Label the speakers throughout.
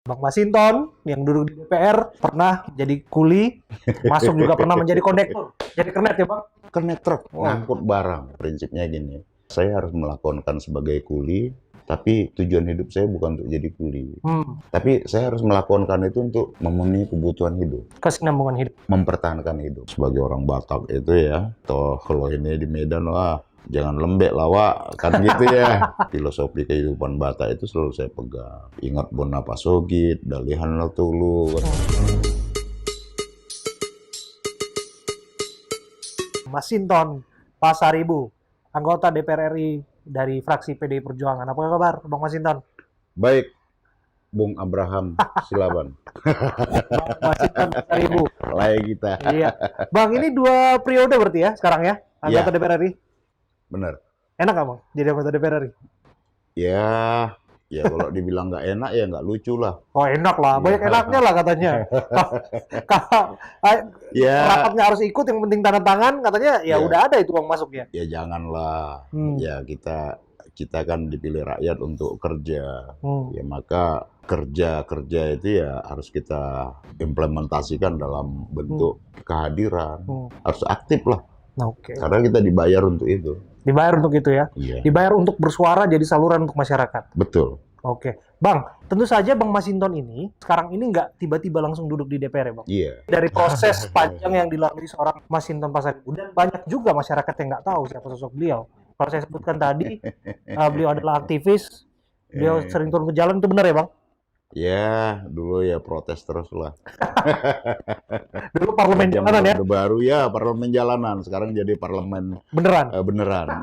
Speaker 1: Bang Masinton yang duduk di DPR pernah jadi kuli, masuk juga pernah menjadi kondektur. Jadi kernet ya Bang?
Speaker 2: Kernet truk, ngangkut barang. Prinsipnya gini, saya harus melakonkan sebagai kuli, tapi tujuan hidup saya bukan untuk jadi kuli. Tapi saya harus melakonkan itu untuk memenuhi kebutuhan hidup.
Speaker 1: Kesinambungan hidup.
Speaker 2: Mempertahankan hidup. Sebagai orang Batak itu ya, toh kalau ini di Medan, wah jangan lembek lah Wak, kan gitu ya. Filosofi kehidupan Batak itu selalu saya pegang. Ingat Bona Pasogit, Dalihan Latulu.
Speaker 1: Masinton Pasaribu, anggota DPR RI dari fraksi PDI Perjuangan. Apa kabar Bang Masinton?
Speaker 2: Baik, Bung Abraham Silaban.
Speaker 1: Bang Masinton Pasaribu.
Speaker 2: Layak kita.
Speaker 1: Iya. Bang, ini 2 periode berarti ya sekarang ya, anggota
Speaker 2: Iya.
Speaker 1: DPR RI.
Speaker 2: Bener.
Speaker 1: Enak nggak Bang jadi anggota DPR RI?
Speaker 2: Ya kalau dibilang nggak enak ya nggak lucu lah.
Speaker 1: Oh enak lah, banyak enaknya lah katanya. Kalau
Speaker 2: Ya,
Speaker 1: rapatnya harus ikut, yang penting tanda tangan, katanya ya
Speaker 2: Ya.
Speaker 1: udah ada itu uang masuknya.
Speaker 2: ya janganlah.
Speaker 1: Hmm.
Speaker 2: Ya kita kan dipilih rakyat untuk kerja.
Speaker 1: Hmm.
Speaker 2: Ya maka kerja itu ya harus kita implementasikan dalam bentuk kehadiran. Harus aktif lah.
Speaker 1: Oke.
Speaker 2: Karena kita dibayar untuk itu.
Speaker 1: Dibayar untuk itu ya.
Speaker 2: Iya.
Speaker 1: Dibayar untuk bersuara jadi saluran untuk masyarakat.
Speaker 2: Betul.
Speaker 1: Oke. Bang, tentu saja Bang Masinton ini sekarang ini nggak tiba-tiba langsung duduk di DPR ya Bang?
Speaker 2: Iya.
Speaker 1: Dari proses panjang yang dilalui seorang Masinton Pasaribu. Dan banyak juga masyarakat yang nggak tahu siapa sosok beliau. Kalau saya sebutkan tadi, beliau adalah aktivis, beliau sering turun ke jalan, itu benar ya Bang?
Speaker 2: Ya, dulu ya protes terus lah.
Speaker 1: Dulu parlemen jalanan ya?
Speaker 2: Orde Baru ya, parlemen jalanan. Sekarang jadi parlemen
Speaker 1: Beneran?
Speaker 2: beneran.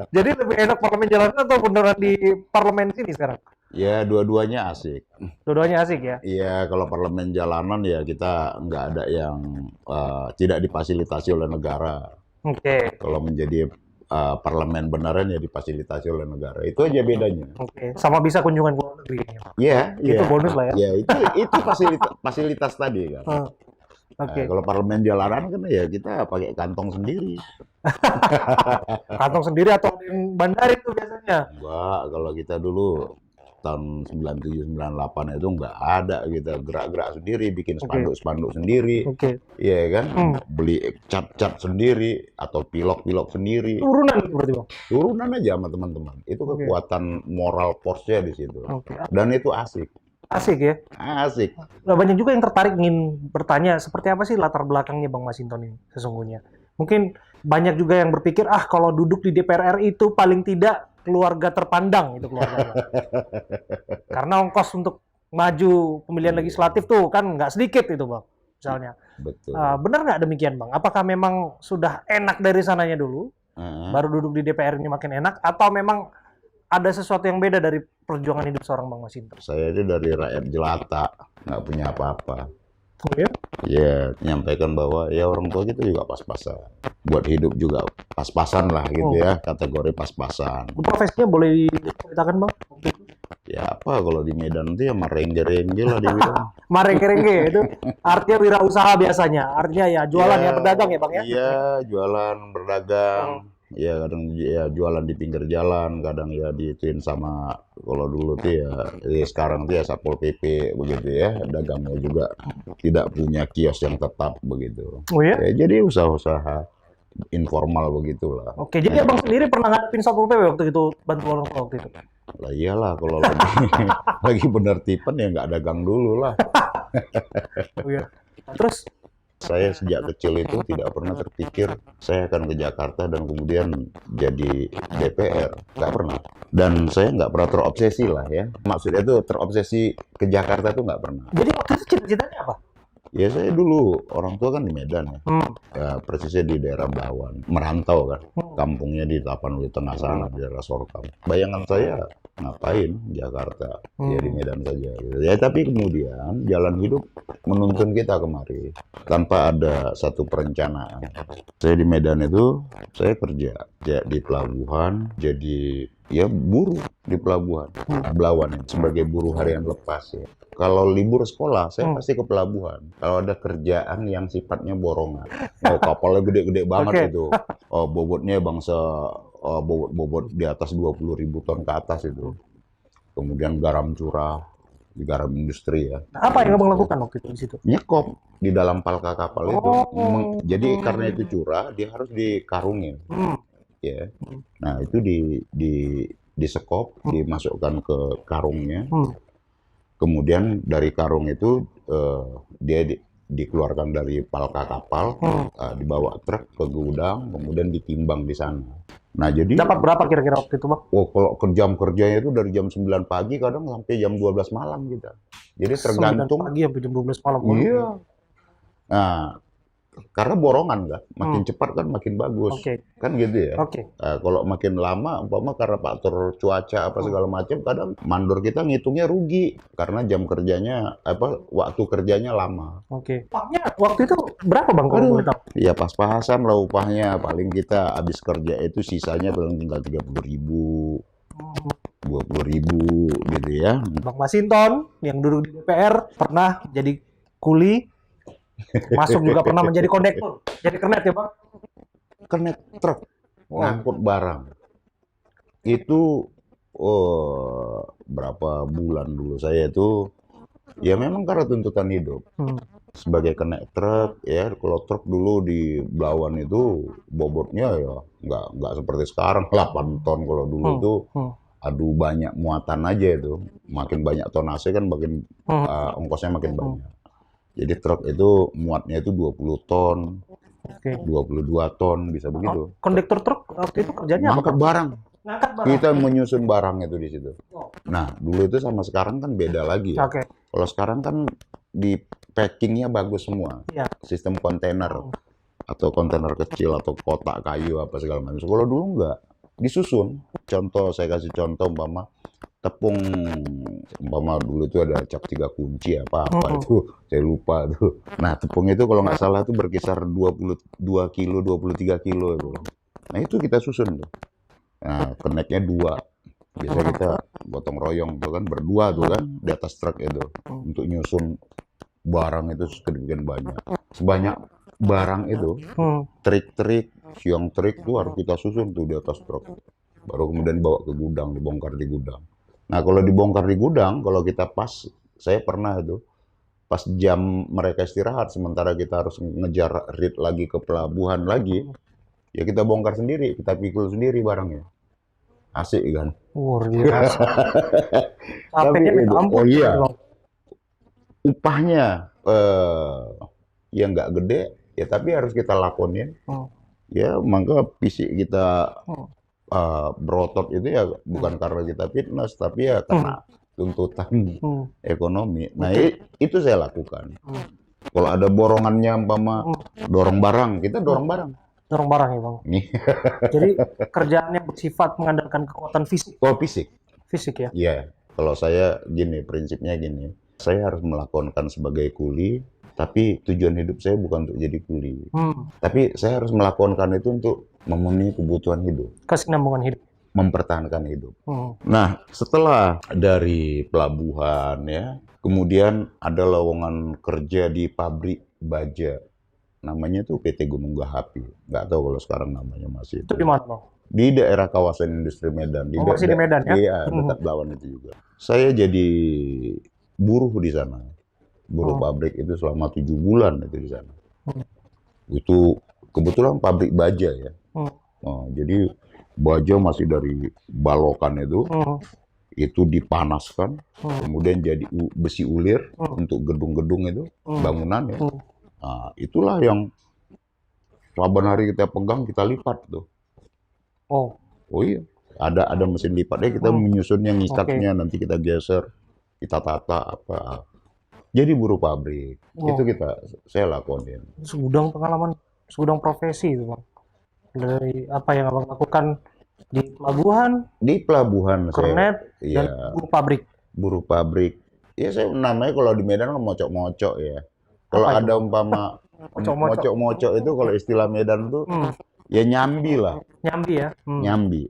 Speaker 1: Jadi lebih enak parlemen jalanan atau beneran di parlemen sini sekarang?
Speaker 2: Ya, dua-duanya asik.
Speaker 1: Dua-duanya asik ya?
Speaker 2: Iya, kalau parlemen jalanan ya kita nggak ada yang tidak difasilitasi oleh negara.
Speaker 1: Oke.
Speaker 2: Kalau menjadi parlemen beneran ya difasilitasi oleh negara. Itu aja bedanya.
Speaker 1: Oke. Sama bisa kunjungan ke luar negeri.
Speaker 2: Iya,
Speaker 1: Itu bonus lah ya?
Speaker 2: Ya, itu fasilitas tadi kan.
Speaker 1: Oke.
Speaker 2: Kalau parlemen jalanan kan ya kita pakai kantong sendiri.
Speaker 1: Kantong sendiri atau ada yang bandar itu biasanya?
Speaker 2: Enggak, kalau kita dulu tahun 97 98 itu enggak ada, kita gerak-gerak sendiri, bikin spanduk-spanduk sendiri.
Speaker 1: Oke.
Speaker 2: Iya kan? Beli cat-cat sendiri atau pilok-pilok sendiri.
Speaker 1: Turunan itu berarti Bang?
Speaker 2: Turunan aja sama teman-teman. Itu kekuatan moral force-nya di situ.
Speaker 1: Oke.
Speaker 2: Dan itu asik.
Speaker 1: Asik ya?
Speaker 2: Asik.
Speaker 1: Nah, banyak juga yang tertarik ingin bertanya, seperti apa sih latar belakangnya Bang Masinton ini sesungguhnya? Mungkin banyak juga yang berpikir, kalau duduk di DPR RI itu paling tidak keluarga terpandang itu keluarga. Karena ongkos untuk maju pemilihan legislatif tuh kan nggak sedikit itu Bang, misalnya.
Speaker 2: Betul.
Speaker 1: Benar nggak demikian Bang? Apakah memang sudah enak dari sananya dulu, baru duduk di DPR ini makin enak, atau memang ada sesuatu yang beda dari perjuangan hidup seorang Bang Masinton?
Speaker 2: Saya itu dari rakyat jelata, nggak punya apa-apa.
Speaker 1: Oh, ya?
Speaker 2: Ya, menyampaikan bahwa ya orang tua kita juga pas-pasan. Buat hidup juga pas-pasan lah gitu ya, kategori pas-pasan.
Speaker 1: Profesinya boleh diceritakan Bang?
Speaker 2: Ya apa kalau di Medan itu ya merengge-rengge lah dibilang.
Speaker 1: Marengge-rengge itu artinya wirausaha biasanya. Artinya ya jualan ya, pedagang ya Bang ya?
Speaker 2: Iya, jualan, berdagang. Ya kadang ya jualan di pinggir jalan, kadang ya diituin sama kalau dulu tuh ya sekarang tuh ya Satpol PP begitu ya, dagangnya juga tidak punya kios yang tetap begitu.
Speaker 1: Oh ya?
Speaker 2: Ya jadi usaha-usaha informal begitulah.
Speaker 1: Oke, jadi Abang sendiri pernah ngadepin Satpol PP waktu itu, bantu orang tua waktu itu?
Speaker 2: Lah iyalah kalau lagi penertiban ya nggak dagang dulu lah.
Speaker 1: Oh ya. Terus
Speaker 2: Saya sejak kecil itu tidak pernah terpikir saya akan ke Jakarta dan kemudian jadi DPR. Nggak pernah. Dan saya nggak pernah terobsesi lah ya. Maksudnya itu terobsesi ke Jakarta itu nggak pernah.
Speaker 1: jadi waktu itu cita-citanya apa?
Speaker 2: Ya saya dulu, orang tua kan di Medan ya. Ya persisnya di daerah Bawan. Merantau kan. Kampungnya di Tapanuli Tengah sana, di daerah Sorkam. Bayangan saya, ngapain Jakarta? Ya di Medan saja. Gitu. Ya tapi kemudian jalan hidup menuntun kita kemari. Tanpa ada satu perencanaan. Saya di Medan itu, saya kerja di pelabuhan, jadi ya buruh di pelabuhan. Belawan sebagai buruh harian lepas ya. Kalau libur sekolah, saya pasti ke pelabuhan. Kalau ada kerjaan yang sifatnya borongan. Oh, kapalnya gede-gede banget itu. Oh, bobotnya bangsa bobot di atas 20.000 ton ke atas itu. Kemudian garam curah, di garam industri ya.
Speaker 1: Nah, apa yang abang lakukan waktu itu di situ?
Speaker 2: Nyekop di dalam palka kapal itu.
Speaker 1: Oh.
Speaker 2: Jadi karena itu curah, dia harus dikarungin,
Speaker 1: Hmm.
Speaker 2: ya. Nah itu disekop, dimasukkan ke karungnya. Kemudian dari karung itu dia dikeluarkan dari palka kapal, dibawa truk ke gudang, kemudian ditimbang di sana. Nah jadi
Speaker 1: Dapat berapa kira-kira waktu itu, Bang?
Speaker 2: oh, kalau jam kerjanya itu dari jam 9 pagi kadang sampai jam 12 malam kita. Jadi
Speaker 1: 9
Speaker 2: tergantung.
Speaker 1: pagi sampai jam 12 malam.
Speaker 2: Iya. Nah, karena borongan kan, makin
Speaker 1: Hmm.
Speaker 2: cepat kan makin bagus.
Speaker 1: Oke.
Speaker 2: Kan gitu ya.
Speaker 1: Oke.
Speaker 2: Kalau makin lama, umpama karena faktor cuaca apa segala macam, kadang mandor kita ngitungnya rugi karena jam kerjanya waktu kerjanya lama.
Speaker 1: Oke. Upahnya waktu itu berapa, Bang, kalau boleh tahu?
Speaker 2: Ya pas-pasan lah upahnya. Paling kita habis kerja itu sisanya paling tinggal 30.000, 20.000 gitu ya.
Speaker 1: Bang Masinton yang duduk di DPR pernah jadi kuli, masuk juga pernah menjadi kondektur, jadi kernet ya, Bang?
Speaker 2: Kernet truk ngangkut barang itu berapa bulan dulu saya itu ya memang karena tuntutan hidup sebagai kernet truk ya. Kalau truk dulu di Belawan itu bobotnya ya nggak seperti sekarang 8 ton. Kalau dulu itu aduh banyak muatan aja itu, makin banyak tonase kan makin ongkosnya makin banyak. Jadi truk itu muatnya itu 20 ton, 22 ton, bisa begitu.
Speaker 1: Kondektur truk waktu itu kerjanya apa?
Speaker 2: Ngangkat barang.
Speaker 1: Ngangkat barang.
Speaker 2: Kita menyusun barang itu di situ. Nah, dulu itu sama sekarang kan beda lagi ya.
Speaker 1: Oke.
Speaker 2: Kalau sekarang kan di packingnya bagus semua.
Speaker 1: Iya.
Speaker 2: Sistem kontainer atau kontainer kecil atau kotak kayu apa segala macam. Kalau dulu enggak, disusun. Contoh, saya kasih contoh umpama tepung, umpama dulu itu ada cap 3 kunci apa itu, saya lupa tuh. Nah, tepung itu kalau nggak salah tuh berkisar 22 kilo, 23 kilo itu. Nah, itu kita susun tuh. Nah, keneknya 2. Biasa kita gotong royong tuh kan, berdua tuh kan, di atas truk itu. Untuk nyusun barang itu sedemikian banyak. Sebanyak barang itu, trik-trik, siang trik tuh harus kita susun tuh di atas truk. Baru kemudian bawa ke gudang, dibongkar di gudang. Nah, kalau dibongkar di gudang, kalau kita saya pernah itu, pas jam mereka istirahat, sementara kita harus ngejar rit lagi ke pelabuhan lagi, ya kita bongkar sendiri, kita pikul sendiri barangnya. Asik kan?
Speaker 1: Luar biasa.
Speaker 2: Tapi
Speaker 1: minta ampun,
Speaker 2: iya,
Speaker 1: Bang.
Speaker 2: upahnya ya nggak gede, ya tapi harus kita lakonin. Ya, maka fisik kita berotot itu ya bukan karena kita fitness, tapi ya karena tuntutan ekonomi. Nah, itu saya lakukan. Kalau ada borongannya, umpama dorong barang, kita dorong barang.
Speaker 1: Dorong barang ya, Bang. Jadi kerjaannya bersifat mengandalkan kekuatan fisik.
Speaker 2: Oh, fisik.
Speaker 1: Fisik ya?
Speaker 2: Iya. Kalau saya gini, prinsipnya gini. Saya harus melakonkan sebagai kuli, tapi tujuan hidup saya bukan untuk jadi kuli. Tapi saya harus melakonkan itu untuk memenuhi kebutuhan hidup.
Speaker 1: Kesinambungan hidup.
Speaker 2: Mempertahankan hidup. Nah, setelah dari pelabuhan ya, kemudian ada lowongan kerja di pabrik baja. Namanya tuh PT Gunung Gahapi. Nggak tahu kalau sekarang namanya masih
Speaker 1: Itu di mana, Bang?
Speaker 2: di daerah kawasan industri Medan.
Speaker 1: Masih di Medan ya?
Speaker 2: Iya, dekat Belawan itu juga. Saya jadi buruh di sana. Buruh pabrik itu selama 7 bulan itu di sana. Itu kebetulan pabrik baja ya. Jadi baja masih dari balokan itu dipanaskan, kemudian jadi besi ulir untuk gedung-gedung itu, bangunan ya. Nah, itulah yang saban hari kita pegang, kita lipat tuh. Oh iya, ada mesin lipatnya, kita menyusunnya, ngikatnya, nanti kita geser, kita tata apa. Jadi buruh pabrik, itu saya lakonin.
Speaker 1: Segudang pengalaman, segudang profesi itu, Bang. Dari apa yang Abang lakukan di pelabuhan? Di pelabuhan
Speaker 2: Kernet,
Speaker 1: dan buruh pabrik.
Speaker 2: Buruh pabrik. Ya saya namanya kalau di Medan kan mocok-mocok ya. Kalau ada umpama mocok-mocok itu kalau istilah Medan tuh ya nyambi lah.
Speaker 1: Nyambi ya?
Speaker 2: Nyambi.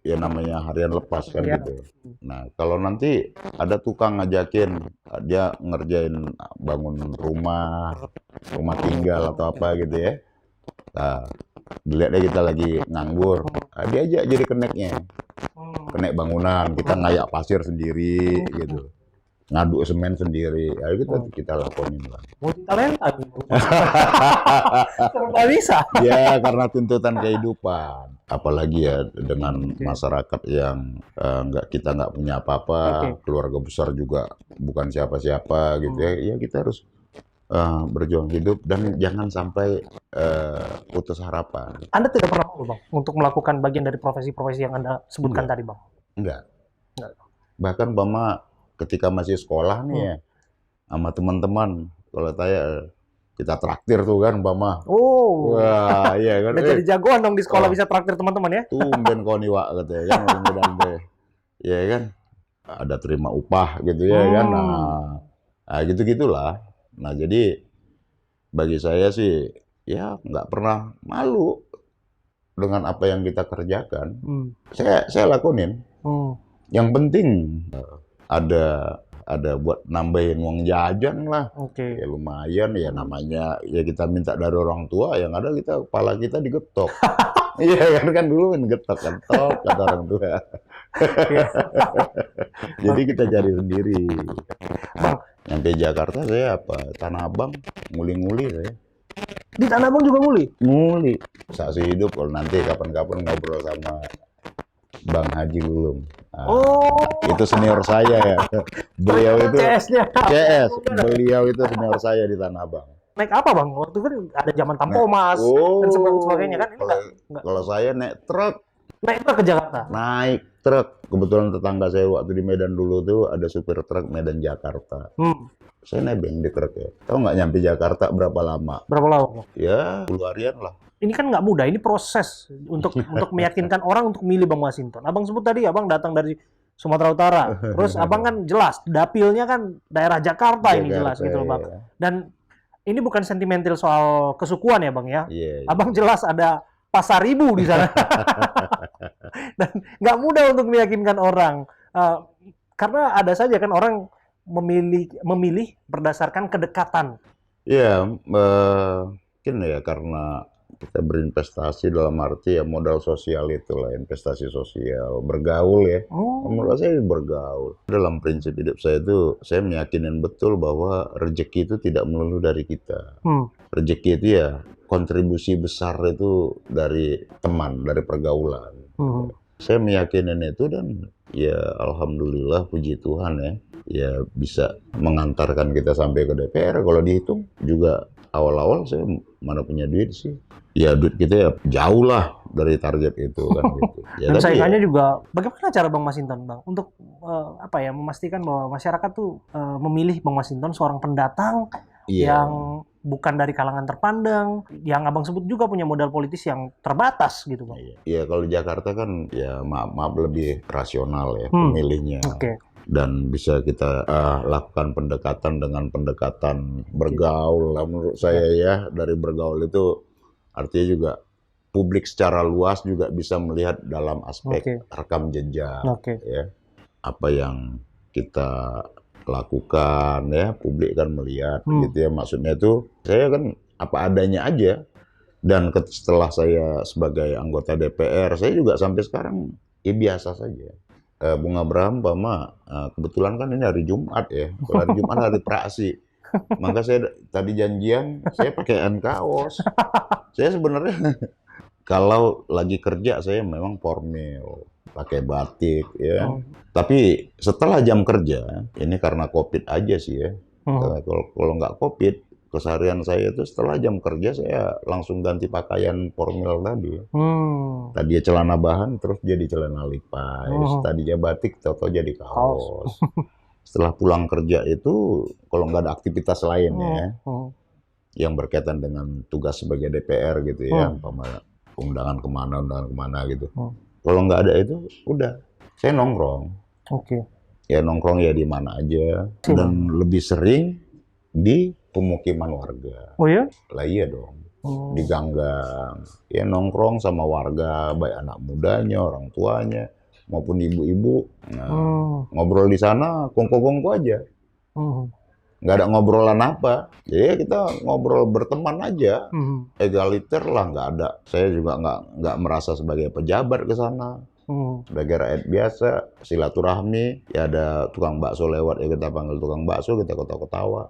Speaker 2: Ya namanya harian lepas kan gitu. Nah, kalau nanti ada tukang ngajakin dia ngerjain bangun rumah tinggal atau apa gitu ya. Nah, dilihatnya kita lagi nganggur, diajak jadi keneknya. Kenek bangunan, kita ngayak pasir sendiri gitu. ngaduk semen sendiri. Ya kita lakonin lah.
Speaker 1: Multi talenta nih. Serba bisa.
Speaker 2: Ya karena tuntutan kehidupan. Apalagi ya dengan masyarakat yang kita nggak punya apa-apa, keluarga besar juga bukan siapa-siapa gitu ya. Ya kita harus berjuang hidup dan jangan sampai putus harapan.
Speaker 1: Anda tidak pernah mau, Bang, untuk melakukan bagian dari profesi-profesi yang Anda sebutkan tadi, Bang?
Speaker 2: Enggak. Bahkan Bama ketika masih sekolah nih ya, sama teman-teman, kalau saya kita traktir tuh kan, Bama.
Speaker 1: Oh,
Speaker 2: wah iya kan.
Speaker 1: Udah jadi jagoan dong di sekolah bisa traktir teman-teman ya?
Speaker 2: Tumben kau nih, Wak, katanya kan, mudah-mudahan deh. Ya kan, ada terima upah gitu ya kan. Nah gitu-gitulah. Nah jadi bagi saya sih ya nggak pernah malu dengan apa yang kita kerjakan. Saya lakonin. Yang penting ada buat nambahin uang jajan lah. Ya lumayan ya, namanya ya kita minta dari orang tua, yang ada kepala kita digetok. Iya kan dulu getok kan kata orang tua. Jadi kita cari sendiri. Bang, nyampe Jakarta saya Tanah Abang nguli-nguli saya.
Speaker 1: Di Tanah Abang juga nguli?
Speaker 2: Nguli. Saksi hidup kalau nanti kapan-kapan ngobrol sama Bang Haji Lulung. Itu senior saya ya. Beliau itu CS. Beliau itu senior saya di Tanah Abang.
Speaker 1: Naik apa, Bang? Waktu itu kan ada zaman Tampomas dan sebagainya kan. Ini enggak.
Speaker 2: Kalau saya naik truk.
Speaker 1: Naik truk ke Jakarta?
Speaker 2: Naik truk. Kebetulan tetangga saya waktu di Medan dulu tuh ada supir truk Medan Jakarta. Saya nebeng di truk ya. Tahu nggak nyampe Jakarta berapa lama?
Speaker 1: Berapa lama?
Speaker 2: Ya 10 harian lah.
Speaker 1: Ini kan nggak mudah, ini proses untuk meyakinkan orang untuk milih Bang Masinton. Abang sebut tadi, Abang datang dari Sumatera Utara. Terus Abang kan jelas, dapilnya kan daerah Jakarta ini jelas gitu loh, Bang. Dan ini bukan sentimental soal kesukuan ya, Bang ya. Abang jelas ada pasar ibu di sana. Dan nggak mudah untuk meyakinkan orang. Karena ada saja kan orang memilih berdasarkan kedekatan.
Speaker 2: Iya, mungkin ya karena kita berinvestasi dalam arti ya modal sosial itulah, investasi sosial, bergaul ya. Menurut saya bergaul. Dalam prinsip hidup saya itu, saya meyakinin betul bahwa rezeki itu tidak melulu dari kita. Rezeki itu ya kontribusi besar itu dari teman, dari pergaulan. Saya meyakinin itu dan ya alhamdulillah puji Tuhan ya bisa mengantarkan kita sampai ke DPR. Kalau dihitung juga awal-awal saya mana punya duit sih. Ya duit kita ya jauh lah dari target itu kan gitu. Ya,
Speaker 1: dan saingannya juga, bagaimana cara Bang Masinton, Bang, untuk memastikan bahwa masyarakat tuh memilih Bang Masinton seorang pendatang yang bukan dari kalangan terpandang, yang Abang sebut juga punya modal politis yang terbatas gitu, Bang.
Speaker 2: Iya, kalau di Jakarta kan ya maaf lebih rasional ya pemilihnya. Dan bisa kita lakukan pendekatan dengan pendekatan bergaul lah menurut saya ya. Dari bergaul itu artinya juga publik secara luas juga bisa melihat dalam aspek rekam jejak ya. Apa yang kita lakukan ya, publik kan melihat gitu ya. Maksudnya itu saya kan apa adanya aja. Dan setelah saya sebagai anggota DPR, saya juga sampai sekarang ya biasa saja. Bung Abraham, kebetulan kan ini hari Jumat ya. Kalau hari Jumat hari praksi. Maka saya tadi janjian, saya pakai kaos. Saya sebenarnya kalau lagi kerja saya memang formal, pakai batik ya. Tapi setelah jam kerja, ini karena COVID aja sih ya. Kalau nggak COVID, keseharian saya itu setelah jam kerja saya langsung ganti pakaian formal tadi. Tadinya celana bahan terus jadi celana lipas. Tadinya batik atau jadi kaos. Setelah pulang kerja itu kalau nggak ada aktivitas lain ya yang berkaitan dengan tugas sebagai DPR gitu ya, undangan kemana gitu. Kalau nggak ada itu udah saya nongkrong. Ya nongkrong ya di mana aja dan lebih sering di pemukiman warga.
Speaker 1: Oh ya?
Speaker 2: Lah iya dong. Di gang-gang. Ya nongkrong sama warga, baik anak mudanya, orang tuanya, maupun ibu-ibu. Nah, ngobrol di sana kongko-kongko aja. Nggak ada ngobrolan apa. Jadi kita ngobrol berteman aja. Egaliter lah, nggak ada. Saya juga nggak merasa sebagai pejabat ke sana. Sebagai rakyat biasa, silaturahmi, ya ada tukang bakso lewat, ya kita panggil tukang bakso, kita ketawa-ketawa.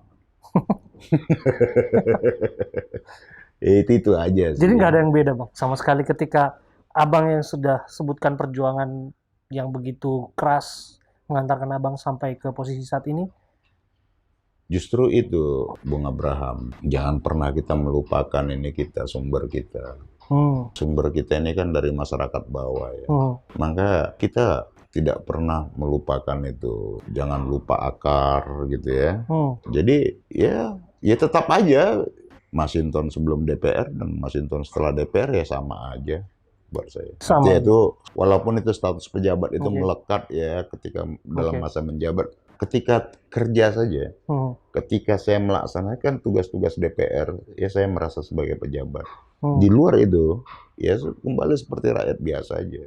Speaker 2: Itu aja sih.
Speaker 1: Jadi nggak ada yang beda Bang, sama sekali ketika Abang yang sudah sebutkan perjuangan yang begitu keras mengantarkan Abang sampai ke posisi saat ini.
Speaker 2: Justru itu, Bung Abraham, jangan pernah kita melupakan ini kita, sumber kita. Sumber kita ini kan dari masyarakat bawah ya. Maka kita tidak pernah melupakan itu. Jangan lupa akar gitu ya. Jadi ya tetap aja Masinton sebelum DPR dan Masinton setelah DPR ya sama aja buat saya.
Speaker 1: Sama.
Speaker 2: Itu walaupun itu status pejabat itu melekat ya ketika dalam masa menjabat. Ketika kerja saja, ketika saya melaksanakan tugas-tugas DPR, ya saya merasa sebagai pejabat. Di luar itu, ya kembali seperti rakyat biasa aja.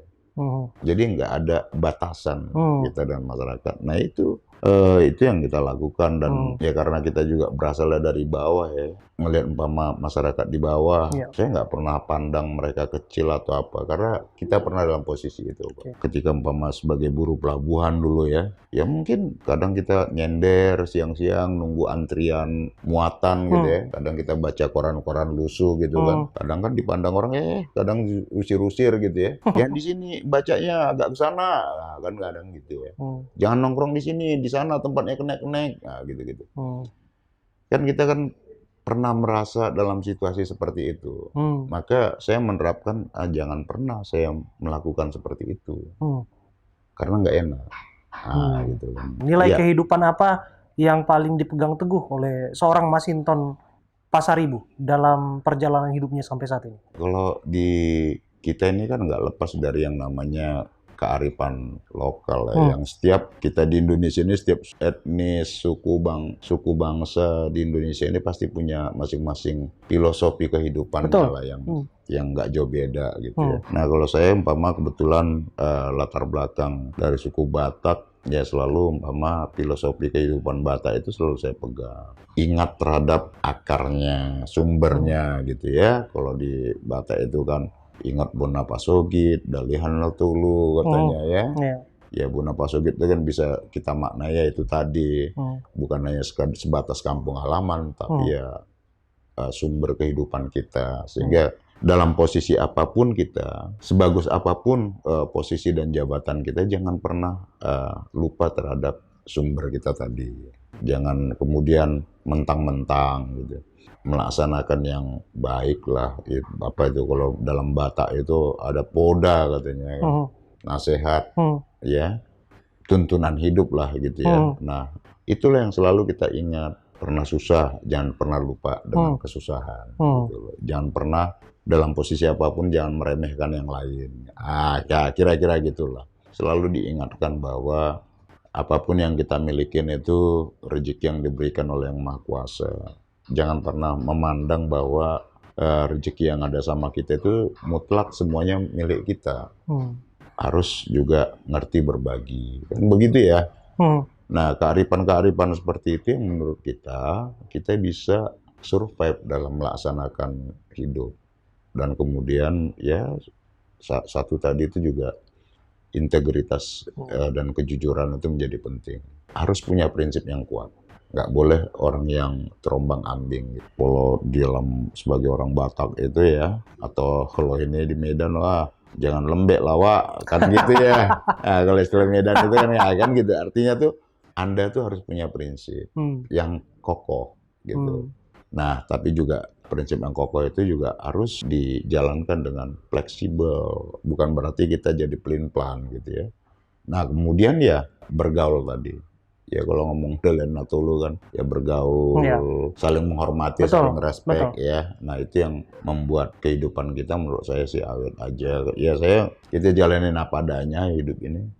Speaker 2: Jadi nggak ada batasan kita dan masyarakat. Nah itu yang kita lakukan dan ya karena kita juga berasal dari bawah ya, melihat umpama masyarakat di bawah, saya nggak pernah pandang mereka kecil atau apa, karena kita pernah dalam posisi itu. Ketika umpama sebagai buruh pelabuhan dulu ya mungkin kadang kita nyender siang-siang nunggu antrian muatan gitu ya, kadang kita baca koran-koran lusuh gitu kan, kadang kan dipandang orang kadang usir-usir gitu ya, yang di sini bacanya agak ke sana, nah, kan kadang gitu ya, jangan nongkrong di sini, di sana tempatnya kenek-kenek, nah gitu-gitu. Kan kita kan pernah merasa dalam situasi seperti itu, maka saya menerapkan jangan pernah saya melakukan seperti itu, karena nggak enak. Gitu kan.
Speaker 1: Nilai kehidupan apa yang paling dipegang teguh oleh seorang Masinton Pasaribu dalam perjalanan hidupnya sampai saat ini?
Speaker 2: Kalau di kita ini kan nggak lepas dari yang namanya kearifan lokal ya, yang setiap kita di Indonesia ini, setiap etnis, suku bangsa di Indonesia ini pasti punya masing-masing filosofi kehidupan lah yang nggak jauh beda gitu ya. Nah kalau saya umpama kebetulan latar belakang dari suku Batak, ya selalu umpama filosofi kehidupan Batak itu selalu saya pegang. Ingat terhadap akarnya, sumbernya gitu ya. Kalau di Batak itu kan ingat Bona Pasogit, Dalihan Latulu katanya ya. Ya Bona Pasogit itu kan bisa kita maknai ya itu tadi. Bukan hanya sebatas kampung halaman, tapi ya sumber kehidupan kita. Sehingga dalam posisi apapun kita, sebagus apapun posisi dan jabatan kita, jangan pernah lupa terhadap sumber kita tadi. Jangan kemudian mentang-mentang gitu, melaksanakan yang baik lah. Apa itu kalau dalam Batak itu ada poda katanya, nasihat, ya, tuntunan hidup lah gitu ya. Nah, itulah yang selalu kita ingat. Pernah susah, jangan pernah lupa dengan kesusahan. Gitu. Jangan pernah dalam posisi apapun jangan meremehkan yang lain. Ya kira-kira gitulah. Selalu diingatkan bahwa apapun yang kita milikin itu rezeki yang diberikan oleh Yang Maha Kuasa. Jangan pernah memandang bahwa rezeki yang ada sama kita itu mutlak semuanya milik kita. Harus juga ngerti berbagi. Kan begitu ya. Nah, kearifan-kearifan seperti itu yang menurut kita bisa survive dalam melaksanakan hidup. Dan kemudian ya satu tadi itu juga integritas dan kejujuran itu menjadi penting. Harus punya prinsip yang kuat. Nggak boleh orang yang terombang-ambing. Kalau di dalam sebagai orang Batak itu ya, atau kalau ini di Medan, wah jangan lembek lah, Wak. Kan gitu ya. Nah, kalau istilah Medan itu kan gitu. Artinya tuh Anda tuh harus punya prinsip yang kokoh gitu. Nah, tapi juga prinsip yang kokoh itu juga harus dijalankan dengan fleksibel. Bukan berarti kita jadi pelin-pelan gitu ya. Nah, kemudian ya bergaul tadi. Ya kalau ngomong Dalihan Latulu kan ya bergaul, saling menghormati, saling respect ya. Nah, itu yang membuat kehidupan kita menurut saya sih awet aja. Ya kita jalanin apa adanya hidup ini.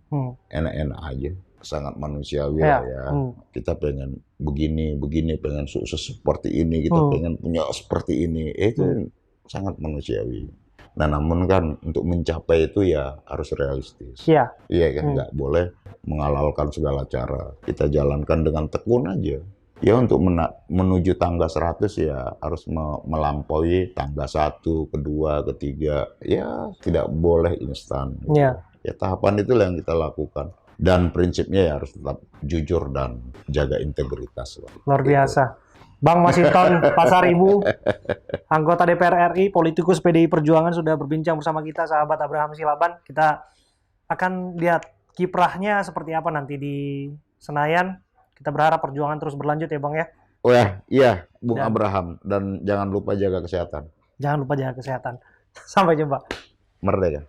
Speaker 2: Enak-enak aja. Sangat manusiawi ya. Kita pengen begini, pengen sukses seperti ini, kita pengen punya seperti ini. Itu sangat manusiawi. Nah, namun kan untuk mencapai itu ya harus realistis. Iya kan, nggak boleh menghalalkan segala cara. Kita jalankan dengan tekun aja. Ya untuk menuju tangga 100 ya harus melampaui tangga 1, kedua, ketiga. Ya tidak boleh instan. Gitu. Ya tahapan itulah yang kita lakukan. Dan prinsipnya ya harus tetap jujur dan jaga integritas.
Speaker 1: Luar biasa. Bang Masinton Pasaribu, anggota DPR RI, politikus PDI Perjuangan sudah berbincang bersama kita, sahabat Abraham Silaban. Kita akan lihat kiprahnya seperti apa nanti di Senayan. Kita berharap perjuangan terus berlanjut ya Bang ya.
Speaker 2: Oh ya, iya Bung
Speaker 1: Dan-
Speaker 2: Abraham. Dan jangan lupa jaga kesehatan.
Speaker 1: Jangan lupa jaga kesehatan. Sampai jumpa.
Speaker 2: Merdeka.